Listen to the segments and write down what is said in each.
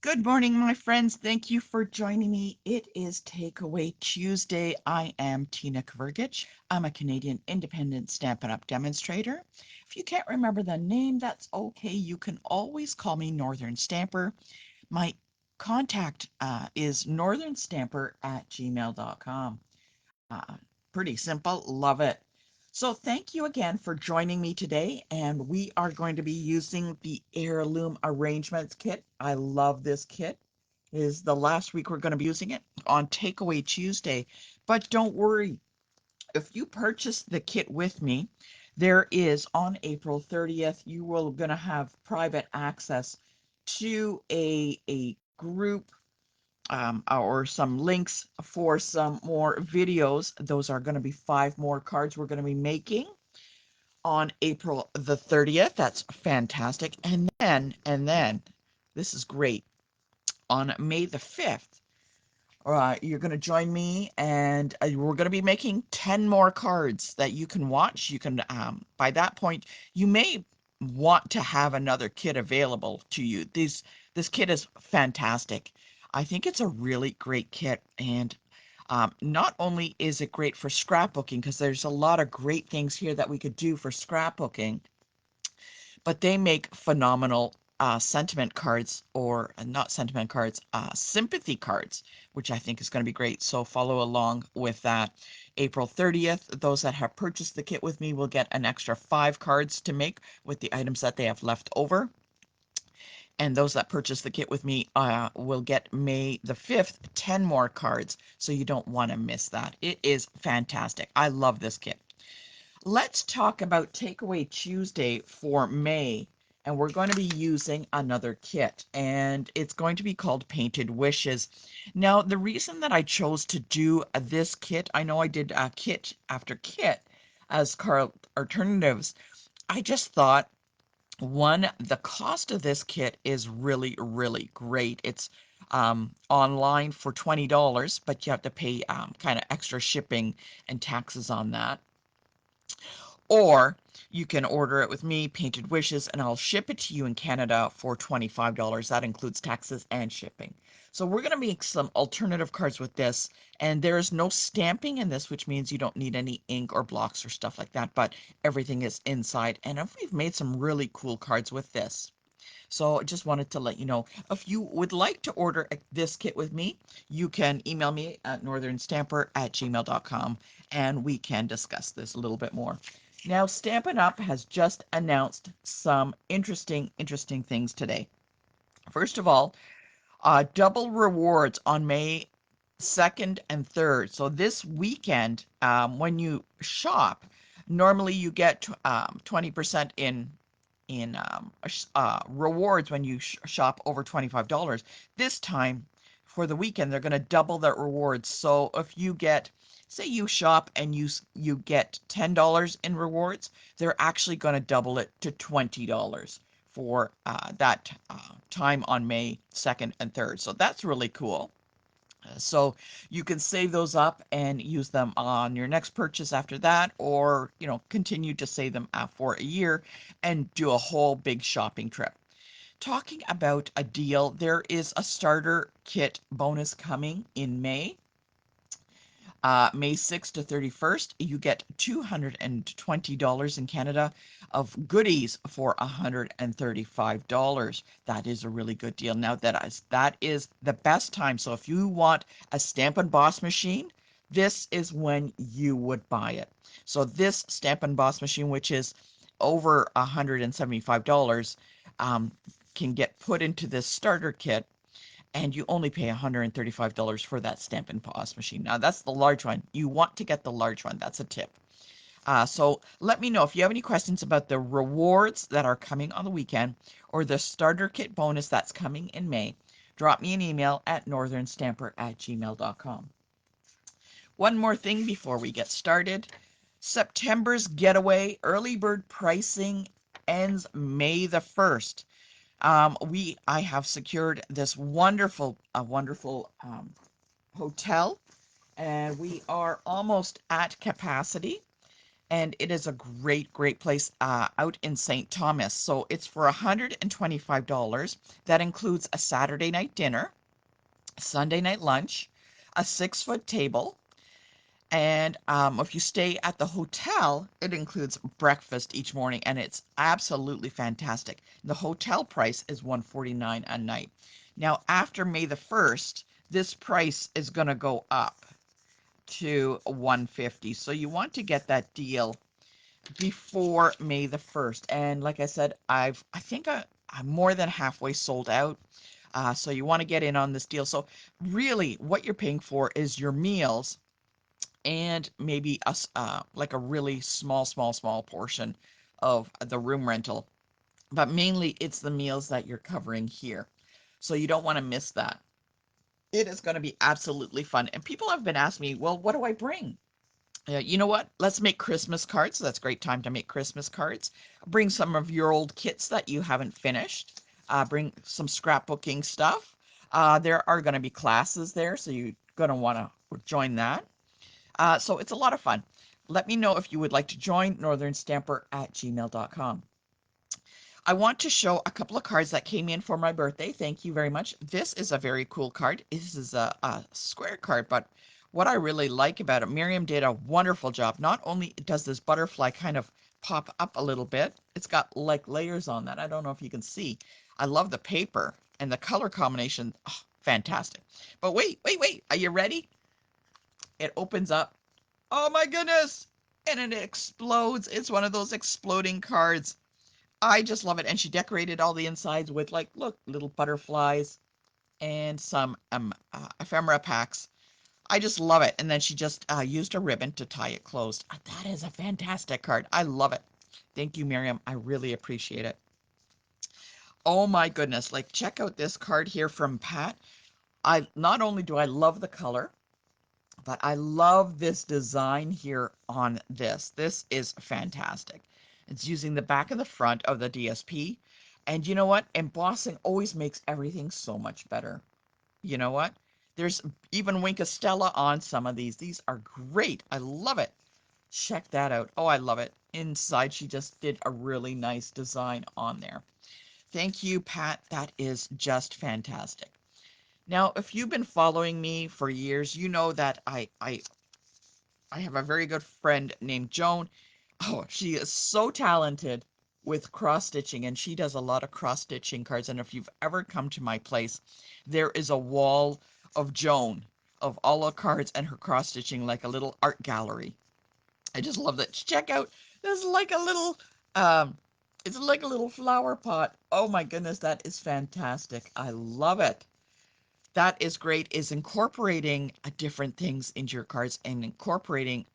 Good morning, my friends. Thank you for joining me. It is Takeaway Tuesday. I am Tina Kvergich. I'm a Canadian independent Stampin' Up! Demonstrator. If you can't remember the name, that's okay. You can always call me Northern Stamper. My contact is northernstamper@gmail.com. Uh, Pretty simple. Love it. So thank you again for joining me today, and we are going to be using the Heirloom Arrangements Kit. I love this kit. It is the last week we're going to be using it on Takeaway Tuesday. But don't worry, if you purchase the kit with me, there is on April 30th, you will going to have private access to a group or some links for some more videos. Those are going to be 5 more cards we're going to be making on April the 30th. That's fantastic. And then, this is great. On May the 5th, you're going to join me, and we're going to be making 10 more cards that you can watch. You can, by that point, you may want to have another kit available to you. This kit is fantastic. I think it's a really great kit, and not only is it great for scrapbooking, because there's a lot of great things here that we could do for scrapbooking, but they make phenomenal sentiment cards, or not sentiment cards, sympathy cards, which I think is going to be great. So follow along with that. April 30th, those that have purchased the kit with me will get an extra 5 cards to make with the items that they have left over. And those that purchase the kit with me will get May the 5th 10 more cards. So you don't want to miss that. It is fantastic. I love this kit. Let's talk about Takeaway Tuesday for May. And we're going to be using another kit, and it's going to be called Painted Wishes. Now, the reason that I chose to do this kit, I know I did kit after kit as card alternatives. I just thought, one, the cost of this kit is really, really great. It's online for $20, but you have to pay kind of extra shipping and taxes on that. Or you can order it with me, Painted Wishes, and I'll ship it to you in Canada for $25. That includes taxes and shipping. So we're going to make some alternative cards with this, and there is no stamping in this, which means you don't need any ink or blocks or stuff like that, but everything is inside. And we've made some really cool cards with this. So I just wanted to let you know, if you would like to order this kit with me, you can email me at northernstamper@gmail.com, and we can discuss this a little bit more. Now, Stampin' Up! Has just announced some interesting things today. First of all, double rewards on May 2nd and 3rd. So this weekend, when you shop, normally you get 20% in rewards when you shop over $25. This time, for the weekend, they're going to double that rewards. So if you get, say you shop and you get $10 in rewards, they're actually going to double it to $20 for that time on May 2nd and 3rd. So that's really cool. So you can save those up and use them on your next purchase after that, or continue to save them for a year and do a whole big shopping trip. Talking about a deal, there is a starter kit bonus coming in May. May 6th to 31st, you get $220 in Canada of goodies for $135. That is a really good deal. Now that is the best time. So if you want a Stampin' Boss machine, this is when you would buy it. So this Stampin' Boss machine, which is over $175, can get put into this starter kit, and you only pay $135 for that Stampin' Paws machine. Now, that's the large one. You want to get the large one. That's a tip. So let me know if you have any questions about the rewards that are coming on the weekend or the starter kit bonus that's coming in May. Drop me an email at northernstamper@gmail.com. One more thing before we get started. September's getaway early bird pricing ends May the 1st. I have secured this wonderful hotel, and we are almost at capacity. and it is a great, great place out in St. Thomas. So it's for $125. That includes a Saturday night dinner, Sunday night lunch, a 6-foot table, and if you stay at the hotel, it includes breakfast each morning, and it's absolutely fantastic. The hotel price is $149 a night. Now, after May the 1st, this price is going to go up to $150. So you want to get that deal before May the 1st. And like I said, I think I'm more than halfway sold out. So you want to get in on this deal. So really, what you're paying for is your meals and maybe like a really small portion of the room rental. But mainly, it's the meals that you're covering here. So you don't want to miss that. It is going to be absolutely fun. And people have been asking me, well, what do I bring? You know what? Let's make Christmas cards. That's a great time to make Christmas cards. Bring some of your old kits that you haven't finished. Bring some scrapbooking stuff. There are going to be classes there, so you're going to want to join that. So it's a lot of fun. Let me know if you would like to join northernstamper@gmail.com. I want to show a couple of cards that came in for my birthday. Thank you very much. This is a very cool card. This is a square card, but what I really like about it, Miriam did a wonderful job. Not only does this butterfly kind of pop up a little bit, it's got like layers on that. I don't know if you can see. I love the paper and the color combination. Oh, fantastic. But wait. Are you ready? It opens up. Oh my goodness! And it explodes. It's one of those exploding cards. I just love it. And she decorated all the insides with, like, look, little butterflies and some ephemera packs. I just love it. And then she just used a ribbon to tie it closed. That is a fantastic card. I love it. Thank you, Miriam. I really appreciate it. Oh my goodness. Like, check out this card here from Pat. I not only do I love the color, but I love this design here on this. This is fantastic. It's using the back and the front of the DSP. And you know what? Embossing always makes everything so much better. You know what? There's even Wink of Stella on some of these. These are great. I love it. Check that out. Oh, I love it. Inside, she just did a really nice design on there. Thank you, Pat. That is just fantastic. Now, if you've been following me for years, you know that I have a very good friend named Joan. Oh, she is so talented with cross stitching, and she does a lot of cross stitching cards. And if you've ever come to my place, there is a wall of Joan of all the cards and her cross stitching, like a little art gallery. I just love that. Check out, there's like a little it's like a little flower pot. Oh my goodness, that is fantastic. I love it. That is great, is incorporating different things into your cards, and incorporating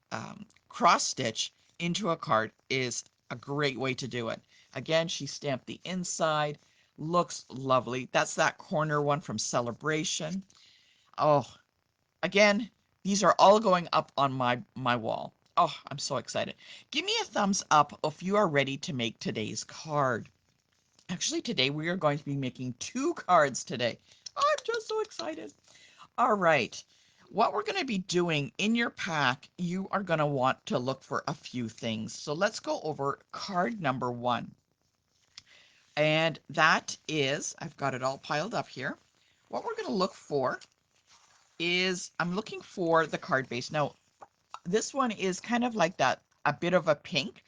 cross stitch into a card is a great way to do it. Again, she stamped the inside, looks lovely. That's that corner one from Celebration. Oh, again, these are all going up on my wall. Oh, I'm so excited. Give me a thumbs up if you are ready to make today's card. Actually, today we are going to be making 2 cards today. I'm just so excited. All right. What we're going to be doing in your pack, you are going to want to look for a few things. So let's go over card number 1. And that is, I've got it all piled up here. What we're going to look for is, I'm looking for the card base. Now, this one is kind of like that, a bit of a pink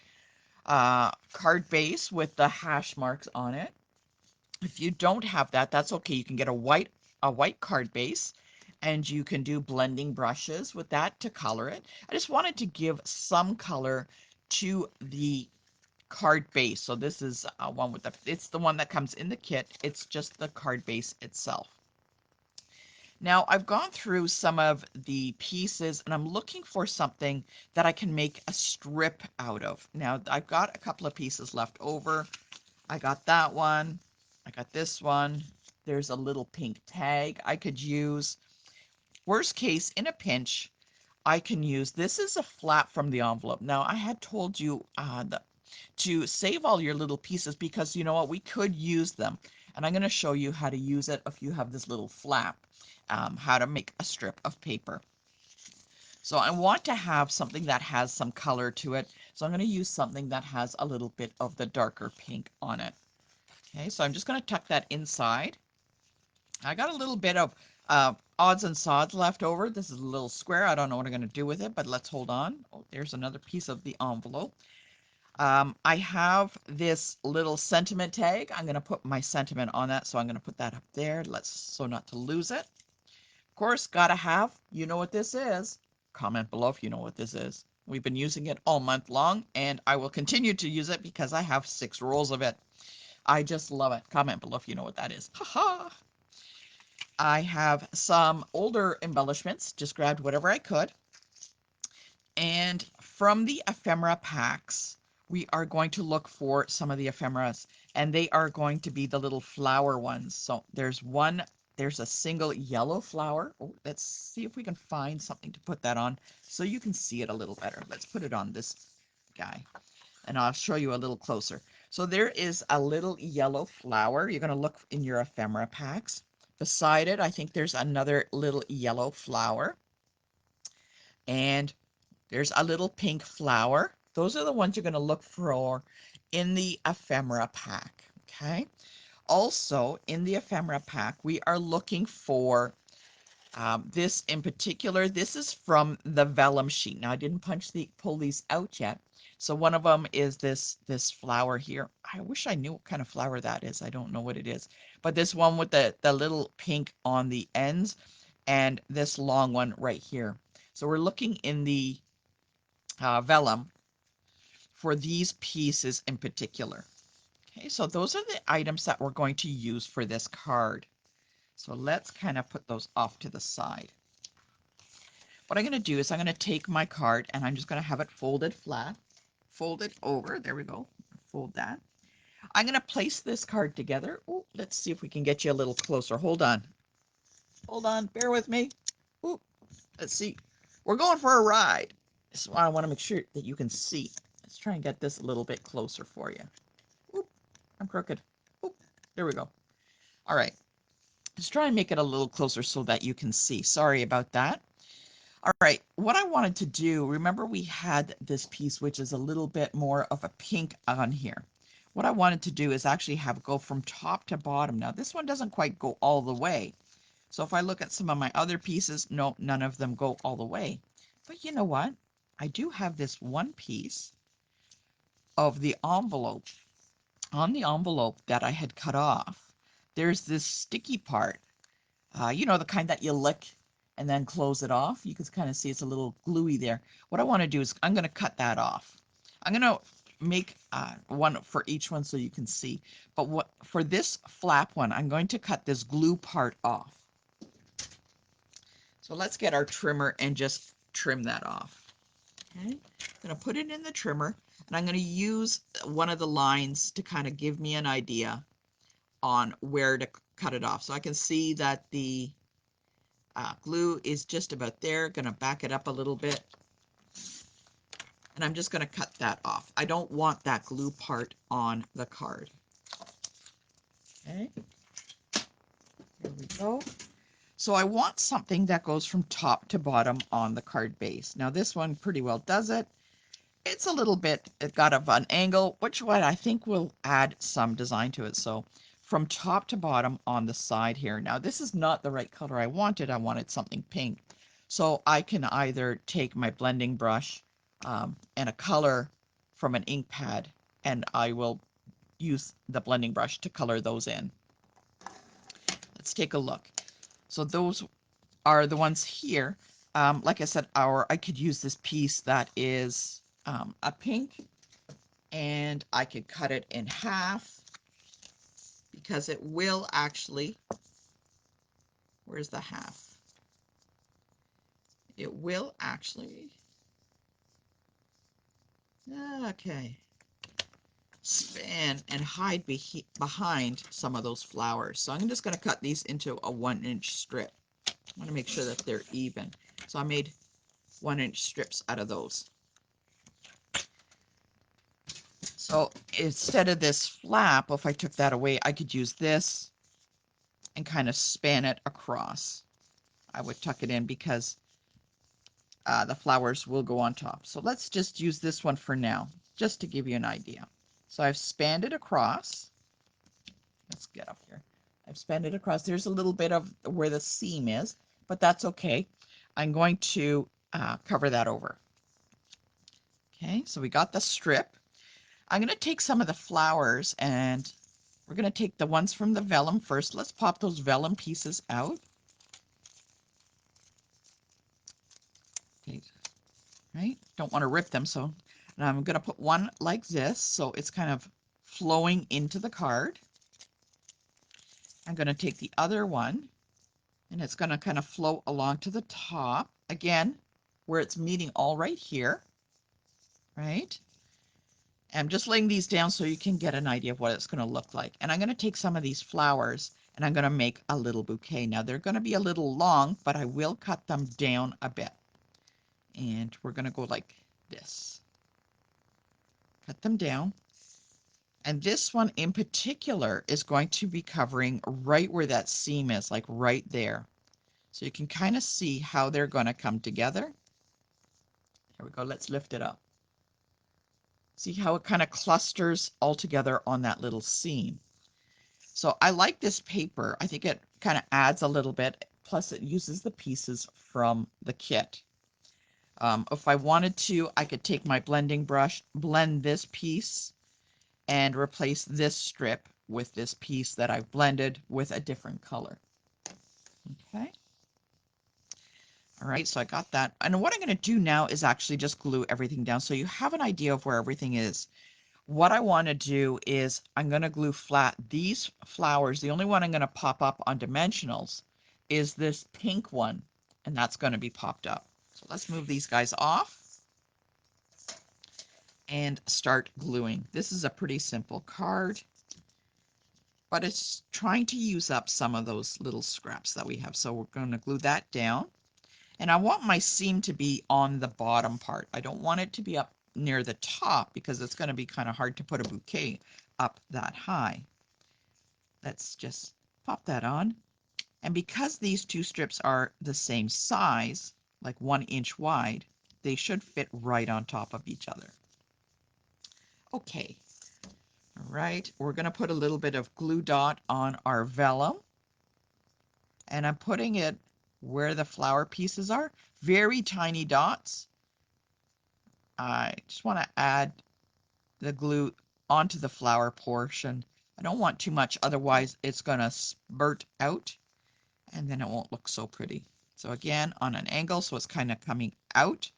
card base with the hash marks on it. If you don't have that, that's okay. You can get a white card base, and you can do blending brushes with that to color it. I just wanted to give some color to the card base. So this is one with it's the one that comes in the kit. It's just the card base itself. Now I've gone through some of the pieces, and I'm looking for something that I can make a strip out of. Now I've got a couple of pieces left over. I got that one. I got this one. There's a little pink tag I could use. Worst case, in a pinch, I can use, this is a flap from the envelope. Now, I had told you to save all your little pieces, because you know what, we could use them. And I'm going to show you how to use it if you have this little flap, how to make a strip of paper. So I want to have something that has some color to it. So I'm going to use something that has a little bit of the darker pink on it. Okay, so I'm just going to tuck that inside. I got a little bit of odds and sods left over. This is a little square. I don't know what I'm going to do with it, but let's hold on. Oh, there's another piece of the envelope. I have this little sentiment tag. I'm going to put my sentiment on that, so I'm going to put that up there. So not to lose it. Of course, gotta have, you know what this is. Comment below if you know what this is. We've been using it all month long, and I will continue to use it because I have 6 rolls of it. I just love it. Comment below if you know what that is. Haha. I have some older embellishments. Just grabbed whatever I could. And from the ephemera packs, we are going to look for some of the ephemeras, and they are going to be the little flower ones. So there's a single yellow flower. Oh, let's see if we can find something to put that on so you can see it a little better. Let's put it on this guy, and I'll show you a little closer. So there is a little yellow flower. You're going to look in your ephemera packs. Beside it, I think there's another little yellow flower. And there's a little pink flower. Those are the ones you're going to look for in the ephemera pack. Okay. Also, in the ephemera pack, we are looking for this in particular. This is from the vellum sheet. Now, I didn't pull these out yet. So one of them is this flower here. I wish I knew what kind of flower that is. I don't know what it is. But this one with the little pink on the ends, and this long one right here. So we're looking in the vellum for these pieces in particular. Okay, so those are the items that we're going to use for this card. So let's kind of put those off to the side. What I'm going to do is I'm going to take my card and I'm just going to have it folded flat, folded over. There we go. Fold that. I'm going to place this card together. Ooh, let's see if we can get you a little closer. Hold on. Hold on. Bear with me. Ooh, let's see. We're going for a ride. So I want to make sure that you can see. Let's try and get this a little bit closer for you. Oop, I'm crooked. Oop, there we go. All right. Let's try and make it a little closer so that you can see. Sorry about that. All right. What I wanted to do, remember we had this piece which is a little bit more of a pink on here. What I wanted to do is actually have it go from top to bottom. Now this one doesn't quite go all the way. So if I look at some of my other pieces, no, none of them go all the way. But you know what? I do have this one piece of the envelope. On the envelope that I had cut off, there's this sticky part, you know, the kind that you lick and then close it off. You can kind of see it's a little gluey there. What I want to do is I'm going to cut that off. I'm going to make one for each one so you can see. But what for this flap one, I'm going to cut this glue part off. So let's get our trimmer and just trim that off. Okay, I'm going to put it in the trimmer, and I'm going to use one of the lines to kind of give me an idea on where to cut it off. So I can see that the glue is just about there. Going to back it up a little bit, and I'm just going to cut that off. I don't want that glue part on the card. Okay, there we go. So I want something that goes from top to bottom on the card base. Now this one pretty well does it. It's a little bit, it got of an angle, which what I think will add some design to it. So from top to bottom on the side here. Now this is not the right color I wanted. I wanted something pink. So I can either take my blending brush and a color from an ink pad, and I will use the blending brush to color those in. Let's take a look. So those are the ones here. Like I said, I could use this piece that is a pink, and I could cut it in half because it will actually, where's the half? It will actually, okay, span and hide behind some of those flowers. So I'm just going to cut these into a 1-inch strip. I want to make sure that they're even. So I made 1-inch strips out of those. So instead of this flap, if I took that away, I could use this and kind of span it across. I would tuck it in because the flowers will go on top. So let's just use this one for now, just to give you an idea. So I've spanned it across. Let's get up here. I've spanned it across. There's a little bit of where the seam is, but that's okay. I'm going to cover that over. Okay, so we got the strip. I'm going to take some of the flowers and we're going to take the ones from the vellum first. Let's pop those vellum pieces out. Okay, right? Don't want to rip them, so I'm going to put one like this, so it's kind of flowing into the card. I'm going to take the other one, and it's going to kind of flow along to the top, again, where it's meeting all right here, right? I'm just laying these down so you can get an idea of what it's going to look like. And I'm going to take some of these flowers, and I'm going to make a little bouquet. Now, they're going to be a little long, but I will cut them down a bit. And we're going to go like this. Cut them down. And this one in particular is going to be covering right where that seam is, like right there. So you can kind of see how they're going to come together. Here we go. Let's lift it up. See how it kind of clusters all together on that little seam. So I like this paper. I think it kind of adds a little bit. Plus it uses the pieces from the kit. If I wanted to, I could take my blending brush, blend this piece, and replace this strip with this piece that I've blended with a different color. Okay. All right, so I got that. And what I'm going to do now is actually just glue everything down so you have an idea of where everything is. What I want to do is I'm going to glue flat these flowers. The only one I'm going to pop up on dimensionals is this pink one, and that's going to be popped up. So let's move these guys off and start gluing. This is a pretty simple card, but it's trying to use up some of those little scraps that we have. So we're going to glue that down. And I want my seam to be on the bottom part. I don't want it to be up near the top because it's going to be kind of hard to put a bouquet up that high. Let's just pop that on. And because these two strips are the same size, like 1 inch wide, they should fit right on top of each other. Okay. All right. We're going to put a little bit of glue dot on our vellum. And I'm putting it where the flower pieces are. Very tiny dots. I just want to add the glue onto the flower portion. I don't want too much, otherwise it's going to spurt out and then it won't look so pretty. So again, on an angle, so it's kind of coming out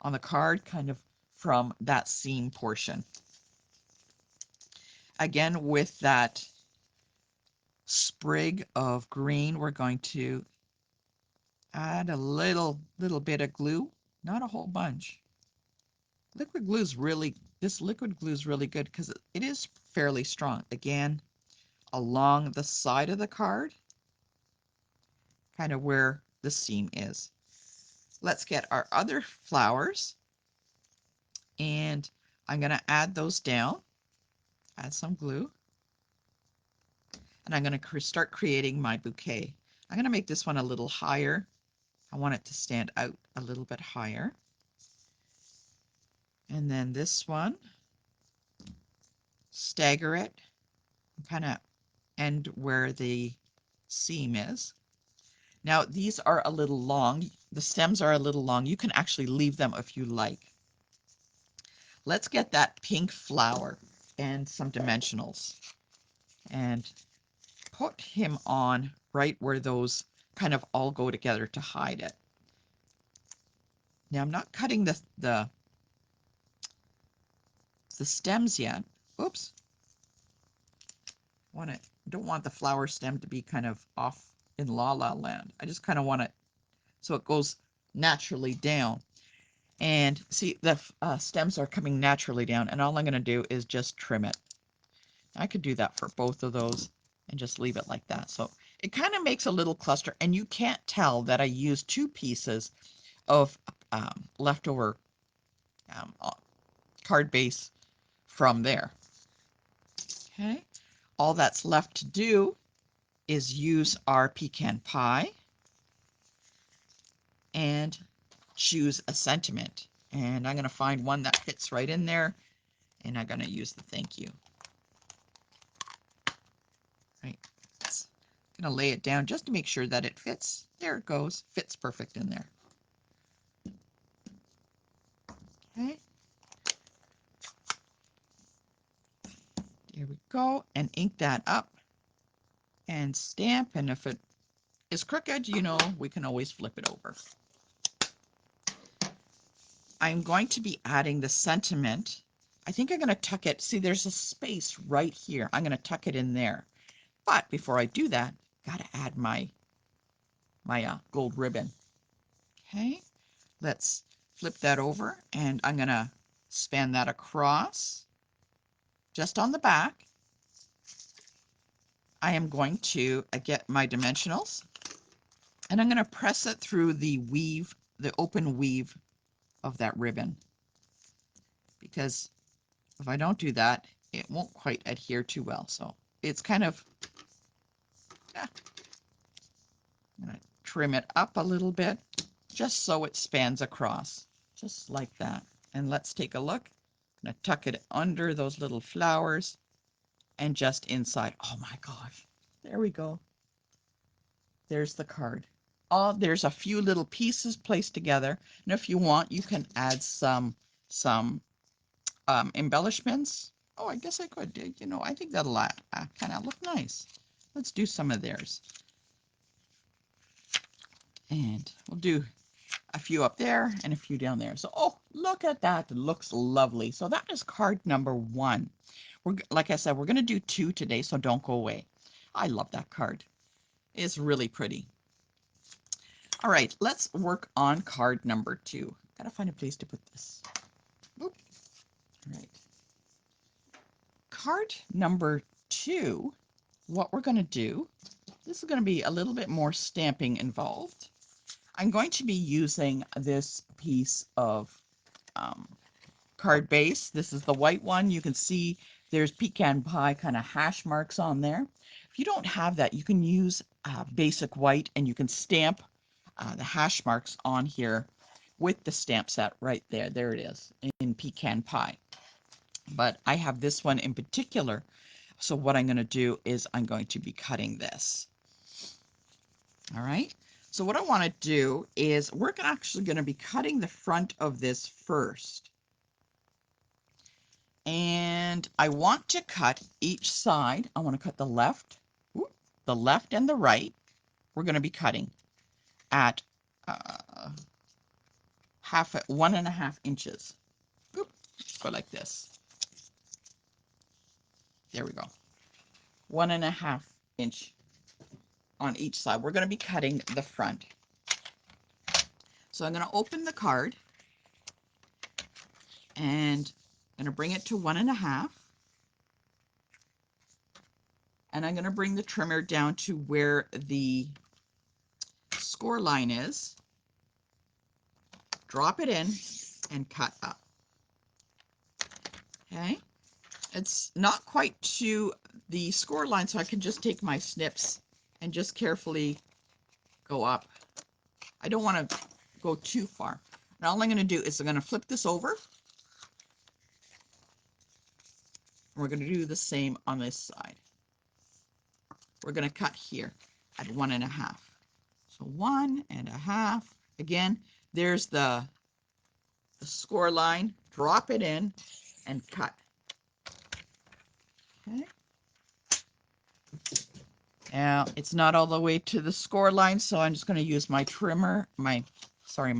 on the card, kind of from that seam portion. Again, with that sprig of green, we're going to add a little bit of glue, not a whole bunch. Liquid glue is really, this liquid glue is really good because it is fairly strong. Again, along the side of the card, kind of where the seam is. Let's get our other flowers, and I'm going to add those down, add some glue, and I'm going to start creating my bouquet. I'm going to make this one a little higher. I want it to stand out a little bit higher. And then this one, stagger it, kind of end where the seam is. Now these are a little long. The stems are a little long. You can actually leave them if you like. Let's get that pink flower and some dimensionals and put him on right where those kind of all go together to hide it. Now I'm not cutting the stems yet. Oops. Don't want the flower stem to be kind of off in La La Land. I just kind of want it so it goes naturally down. And see, the stems are coming naturally down, and all I'm going to do is just trim it. I could do that for both of those and just leave it like that. So it kind of makes a little cluster, and you can't tell that I used 2 pieces of leftover card base from there. Okay, all that's left to do is use our pecan pie and choose a sentiment. And I'm going to find one that fits right in there, and I'm going to use the thank you. Right. I'm going to lay it down just to make sure that it fits. There it goes. Fits perfect in there. Okay. There we go. And ink that up and stamp. And if it is crooked, you know, we can always flip it over. I'm going to be adding the sentiment. I think I'm going to tuck it. See, there's a space right here. I'm going to tuck it in there. But before I do that, got to add my gold ribbon. Okay, let's flip that over, and I'm going to span that across just on the back. I am going to get my dimensionals, and I'm going to press it through the weave, the open weave of that ribbon, because if I don't do that, it won't quite adhere too well. So it's kind of, I'm going to trim it up a little bit just so it spans across, just like that. And let's take a look. I'm going to tuck it under those little flowers and just inside. Oh my gosh, there we go. There's the card. Oh, there's a few little pieces placed together, and if you want, you can add some embellishments. Oh, I guess I could. You know, I think that'll kind of look nice. Let's do some of theirs, and we'll do a few up there and a few down there. So, oh, look at that. It looks lovely. So that is card number 1. Like I said, we're going to do 2 today, so don't go away. I love that card. It's really pretty. All right, let's work on card number 2. Gotta find a place to put this. Oop. All right. Card number 2, what we're going to do, this is going to be a little bit more stamping involved. I'm going to be using this piece of card base. This is the white one. You can see there's pecan pie kind of hash marks on there. If you don't have that, you can use basic white, and you can stamp the hash marks on here with the stamp set right there. There it is in pecan pie. But I have this one in particular. So what I'm going to do is I'm going to be cutting this. All right. So what I want to do is we're actually going to be cutting the front of this first. And I want to cut each side. I want to cut the left and the right. We're going to be cutting at 1.5 inches. Go like this. There we go. 1.5 inch on each side. We're going to be cutting the front. So I'm going to open the card, and I'm going to bring it to 1.5. And I'm going to bring the trimmer down to where the score line is. Drop it in and cut up. Okay. It's not quite to the score line, so I can just take my snips and just carefully go up. I don't want to go too far. And all I'm going to do is I'm going to flip this over. We're going to do the same on this side. We're going to cut here at 1.5. So 1.5. Again, there's the score line. Drop it in and cut. Okay. Now it's not all the way to the score line, so I'm just going to use my trimmer, my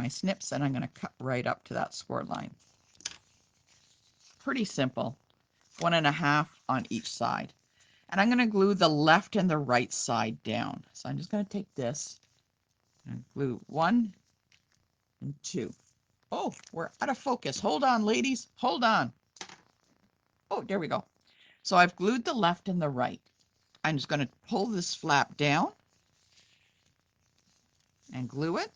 snips, and I'm going to cut right up to that score line. Pretty simple. 1.5 on each side. And I'm going to glue the left and the right side down. So I'm just going to take this and glue 1 and 2. Oh, we're out of focus. Hold on, ladies. Hold on. Oh, there we go. So I've glued the left and the right. I'm just going to pull this flap down and glue it.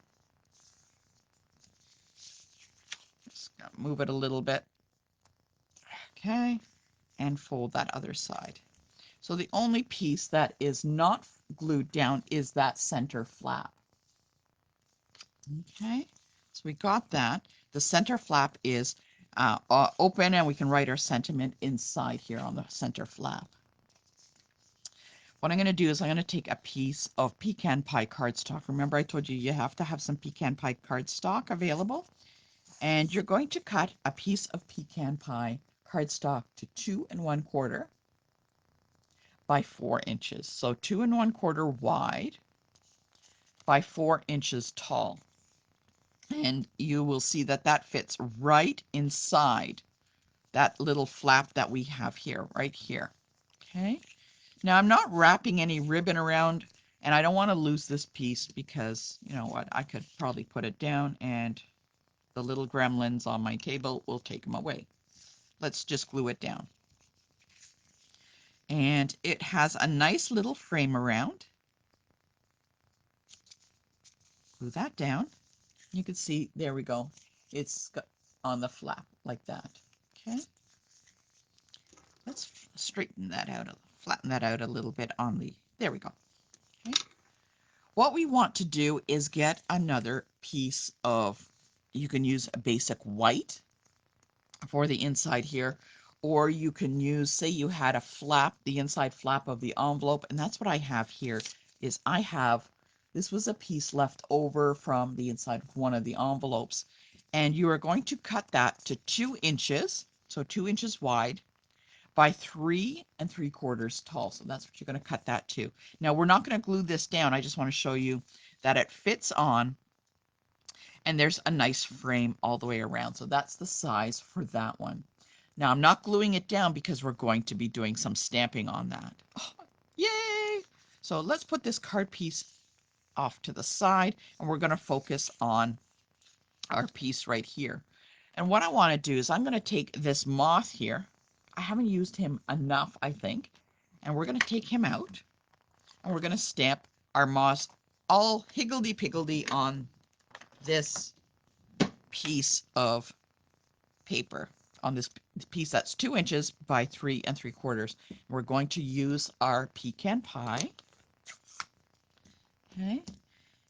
Just move it a little bit. Okay. And fold that other side. So the only piece that is not glued down is that center flap. Okay. So we got that. The center flap is open, and we can write our sentiment inside here on the center flap. What I'm going to do is I'm going to take a piece of pecan pie cardstock. Remember I told you have to have some pecan pie cardstock available. And you're going to cut a piece of pecan pie cardstock to 2 1/4 by 4 inches. So 2 1/4 wide by 4 inches tall. And you will see that that fits right inside that little flap that we have here, right here. Okay. Now I'm not wrapping any ribbon around, and I don't want to lose this piece because, you know what, I could probably put it down and the little gremlins on my table will take them away. Let's just glue it down. And it has a nice little frame around. Glue that down. You can see, there we go. It's on the flap like that. Okay. Let's straighten that out, flatten that out a little bit on the, there we go. Okay. What we want to do is get another piece of, you can use a basic white for the inside here, or you can use, say you had a flap, the inside flap of the envelope, and that's what I have here, is I have, this was a piece left over from the inside of one of the envelopes, and you are going to cut that to 2 inches, so 2 inches wide, by 3 3/4 tall. So that's what you're going to cut that to. Now we're not going to glue this down. I just want to show you that it fits on, and there's a nice frame all the way around. So that's the size for that one. Now I'm not gluing it down because we're going to be doing some stamping on that. Oh, yay! So let's put this card piece off to the side, and we're going to focus on our piece right here. And what I want to do is I'm going to take this moth here. I haven't used him enough, I think. And we're going to take him out, and we're going to stamp our moth all higgledy-piggledy on this piece of paper, on this piece that's 2 inches by 3 3/4. We're going to use our pecan pie. Okay.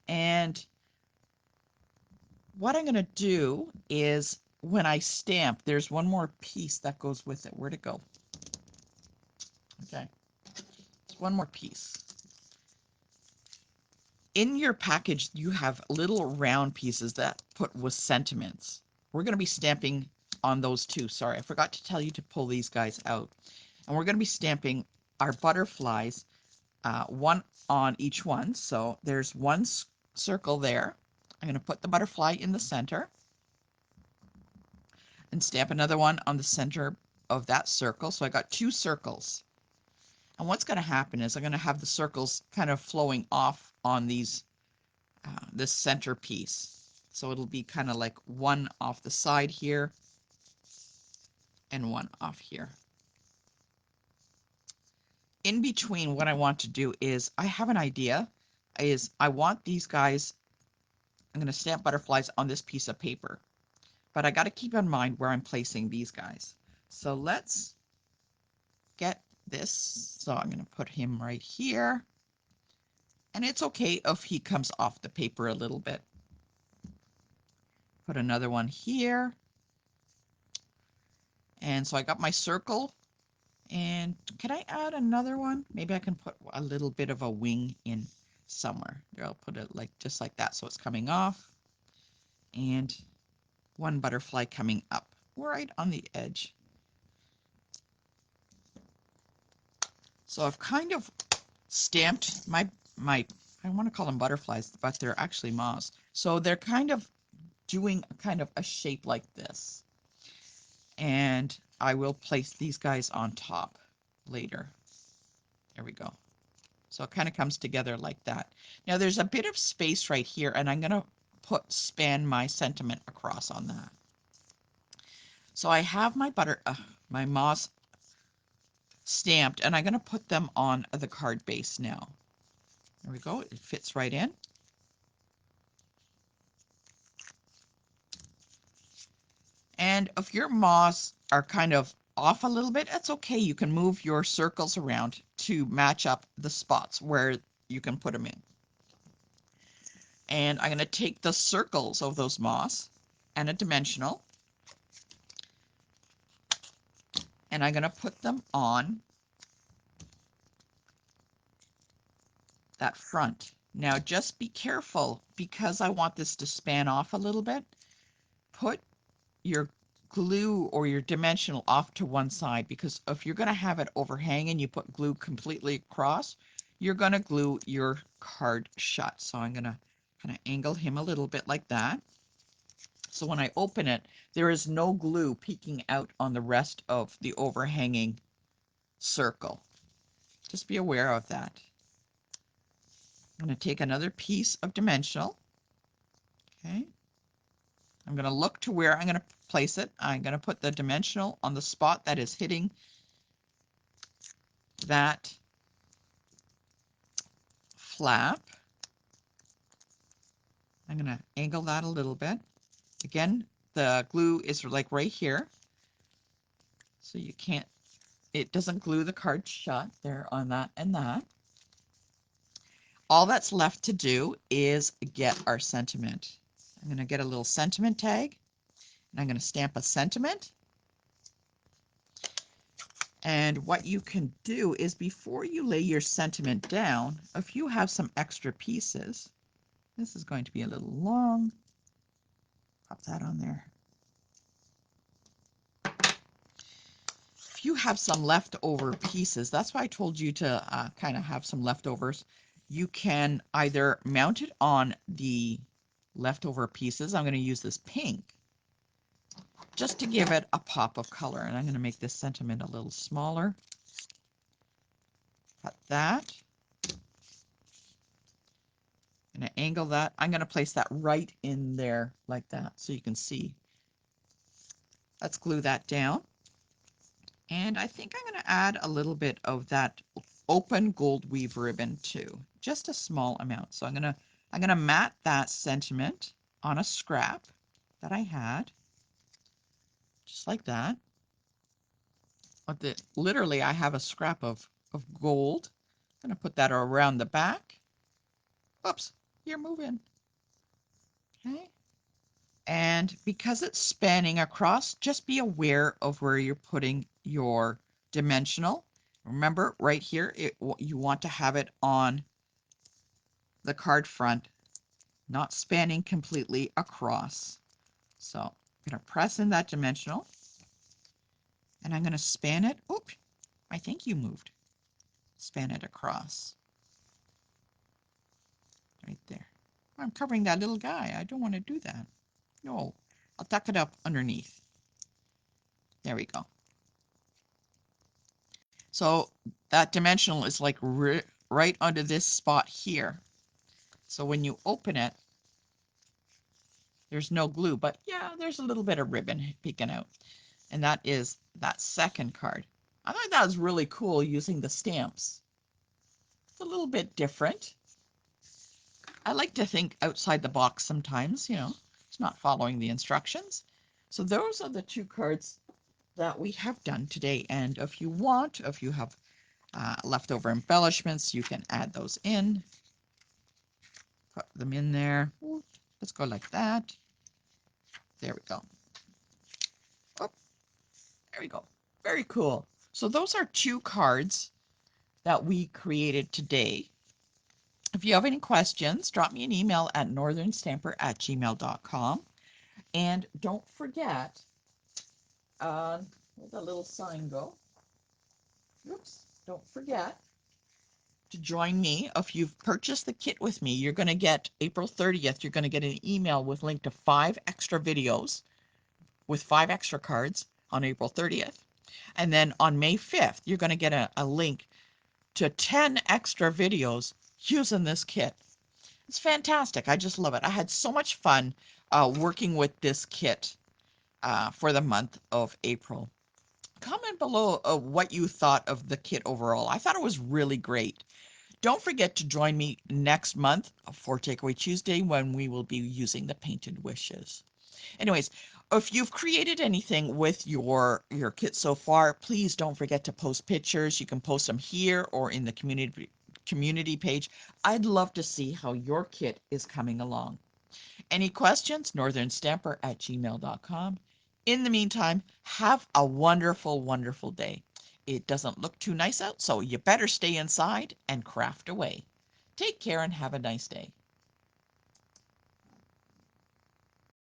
And what I'm going to do is, when I stamp, there's one more piece that goes with it. Where'd it go? Okay. It's one more piece. In your package, you have little round pieces that put with sentiments. We're going to be stamping on those too. Sorry, I forgot to tell you to pull these guys out. And we're going to be stamping our butterflies, one on each one. So there's one circle there. I'm going to put the butterfly in the center and stamp another one on the center of that circle. So I got 2 circles. And what's going to happen is I'm going to have the circles kind of flowing off on these, this center piece. So it'll be kind of like one off the side here and one off here. In between, what I want to do is, I have an idea, is I want these guys, I'm going to stamp butterflies on this piece of paper, but I got to keep in mind where I'm placing these guys. So let's get this. So I'm going to put him right here. And it's okay if he comes off the paper a little bit. Put another one here. And so I got my circle. And can I add another one? Maybe I can put a little bit of a wing in somewhere. There, I'll put it like just like that, so it's coming off. And one butterfly coming up right on the edge. So I've kind of stamped my I want to call them butterflies, but they're actually moths. So they're kind of doing kind of a shape like this. And I will place these guys on top later. There we go. So it kind of comes together like that. Now there's a bit of space right here, and I'm going to span my sentiment across on that. So I have my my moths stamped, and I'm going to put them on the card base now. There we go. It fits right in. And if your moths are kind of off a little bit, that's okay. You can move your circles around to match up the spots where you can put them in. And I'm going to take the circles of those moss and a dimensional, and I'm going to put them on that front. Now just be careful, because I want this to span off a little bit. Put your glue or your dimensional off to one side, because if you're going to have it overhang and you put glue completely across, you're going to glue your card shut. So I'm going to kind of angle him a little bit like that. So when I open it, there is no glue peeking out on the rest of the overhanging circle. Just be aware of that. I'm going to take another piece of dimensional. Okay. I'm going to look to where I'm going to place it. I'm going to put the dimensional on the spot that is hitting that flap. I'm going to angle that a little bit. Again, the glue is like right here, so you can't, it doesn't glue the card shut there on that and that. All that's left to do is get our sentiment. I'm going to get a little sentiment tag, and I'm going to stamp a sentiment. And what you can do is, before you lay your sentiment down, if you have some extra pieces, this is going to be a little long, pop that on there. If you have some leftover pieces, that's why I told you to kind of have some leftovers. You can either mount it on the leftover pieces. I'm going to use this pink just to give it a pop of color. And I'm going to make this sentiment a little smaller. Cut that. I'm going to angle that. I'm going to place that right in there like that, so you can see. Let's glue that down. And I think I'm going to add a little bit of that open gold weave ribbon too, just a small amount. So I'm going to mat that sentiment on a scrap that I had, just like that. But literally, I have a scrap of gold. I'm going to put that around the back. Oops, you're moving. Okay. And because it's spanning across, just be aware of where you're putting your dimensional. Remember, right here, you want to have it on the card front, not spanning completely across. So I'm going to press in that dimensional, and I'm going to span it. Oop, I think you moved. Span it across. Right there. I'm covering that little guy. I don't want to do that. No, I'll tuck it up underneath. There we go. So that dimensional is like right under this spot here. So when you open it, there's no glue, but yeah, there's a little bit of ribbon peeking out. And that is that second card. I thought that was really cool using the stamps. It's a little bit different. I like to think outside the box sometimes, it's not following the instructions. So those are the two cards that we have done today. And if you have leftover embellishments, you can add those in. Put them in there. Let's go like that. There we go. Oh, there we go. Very cool. So those are two cards that we created today. If you have any questions, drop me an email at northernstamper@gmail.com. And don't forget, where'd the little sign go? Oops, don't forget to join me. If you've purchased the kit with me, you're going to get April 30th, you're going to get an email with link to 5 extra videos with 5 extra cards on April 30th. And then on May 5th, you're going to get a link to 10 extra videos using this kit. It's fantastic. I just love it. I had so much fun working with this kit for the month of April. Comment below what you thought of the kit overall. I thought it was really great. Don't forget to join me next month for Takeaway Tuesday, when we will be using the painted wishes. Anyways, if you've created anything with your kit so far, please don't forget to post pictures. You can post them here or in the community page. I'd love to see how your kit is coming along. Any questions? northernstamper@gmail.com. In the meantime, have a wonderful, wonderful day. It doesn't look too nice out, so you better stay inside and craft away. Take care and have a nice day.